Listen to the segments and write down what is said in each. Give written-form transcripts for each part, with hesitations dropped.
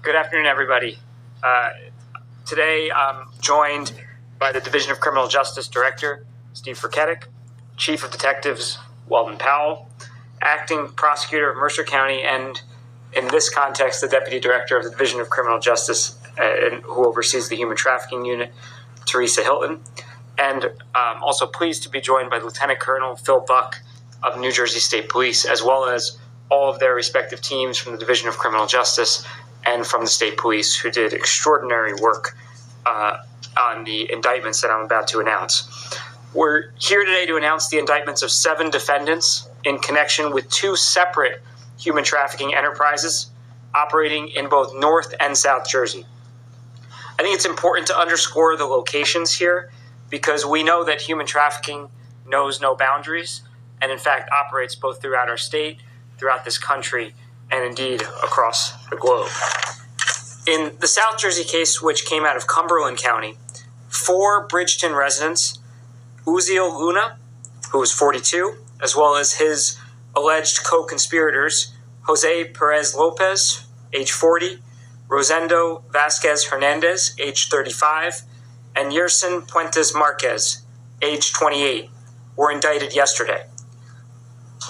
Good afternoon, everybody. Today, I'm joined by the Division of Criminal Justice Director, Steve Furketic, Chief of Detectives, Weldon Powell, Acting Prosecutor of Mercer County, and in this context, the Deputy Director of the Division of Criminal Justice, who oversees the Human Trafficking Unit, Teresa Hilton. And I'm also pleased to be joined by Lieutenant Colonel Phil Buck of New Jersey State Police, as well as all of their respective teams from the Division of Criminal Justice and from the State Police, who did extraordinary work on the indictments that I'm about to announce. We're here today to announce the indictments of 7 defendants in connection with 2 separate human trafficking enterprises operating in both North and South Jersey. I think it's important to underscore the locations here because we know that human trafficking knows no boundaries and in fact operates both throughout our state, throughout this country, and indeed across the globe. In the South Jersey case, which came out of Cumberland County, 4 Bridgeton residents, Uziel Luna, who was 42, as well as his alleged co-conspirators, Jose Perez Lopez, age 40, Rosendo Vasquez Hernandez, age 35, and Yerson Puentes Marquez, age 28, were indicted yesterday.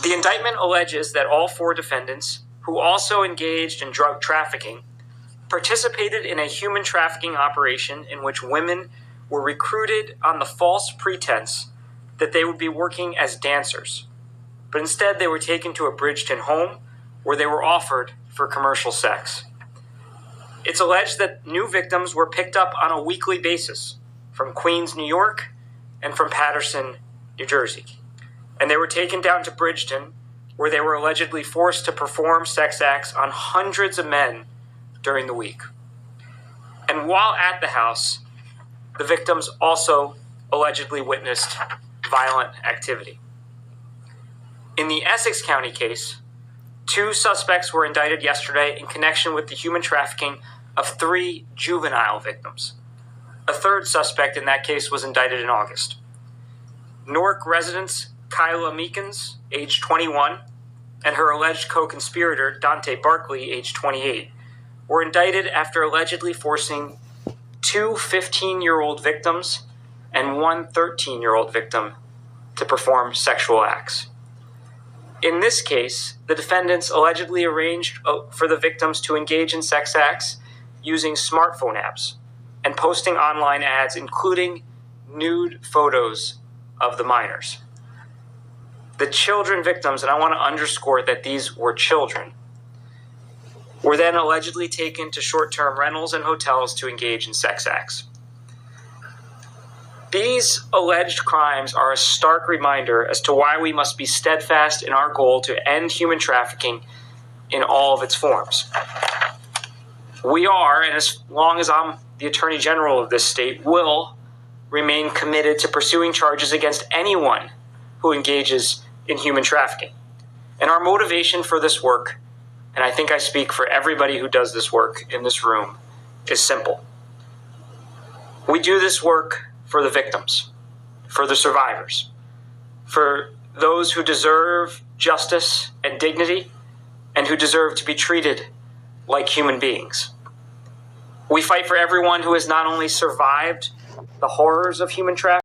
The indictment alleges that all 4 defendants, who also engaged in drug trafficking, participated in a human trafficking operation in which women were recruited on the false pretense that they would be working as dancers, but instead they were taken to a Bridgeton home where they were offered for commercial sex. It's alleged that new victims were picked up on a weekly basis from Queens, New York, and from Paterson, New Jersey, and they were taken down to Bridgeton, where they were allegedly forced to perform sex acts on hundreds of men during the week. And while at the house, the victims also allegedly witnessed violent activity. In the Essex County case, 2 suspects were indicted yesterday in connection with the human trafficking of 3 juvenile victims. A 3rd suspect in that case was indicted in August. Newark residents Kyla Meekins, age 21, and her alleged co-conspirator, Dante Barkley, age 28, were indicted after allegedly forcing 2 15-year-old victims and 1 13-year-old victim to perform sexual acts. In this case, the defendants allegedly arranged for the victims to engage in sex acts using smartphone apps and posting online ads, including nude photos of the minors. The children victims, and I want to underscore that these were children, were then allegedly taken to short-term rentals and hotels to engage in sex acts. These alleged crimes are a stark reminder as to why we must be steadfast in our goal to end human trafficking in all of its forms. We are, and as long as I'm the Attorney General of this state, will remain committed to pursuing charges against anyone who engages in human trafficking. And our motivation for this work, and I think I speak for everybody who does this work in this room, is simple. We do this work for the victims, for the survivors, for those who deserve justice and dignity and who deserve to be treated like human beings. We fight for everyone who has not only survived the horrors of human trafficking,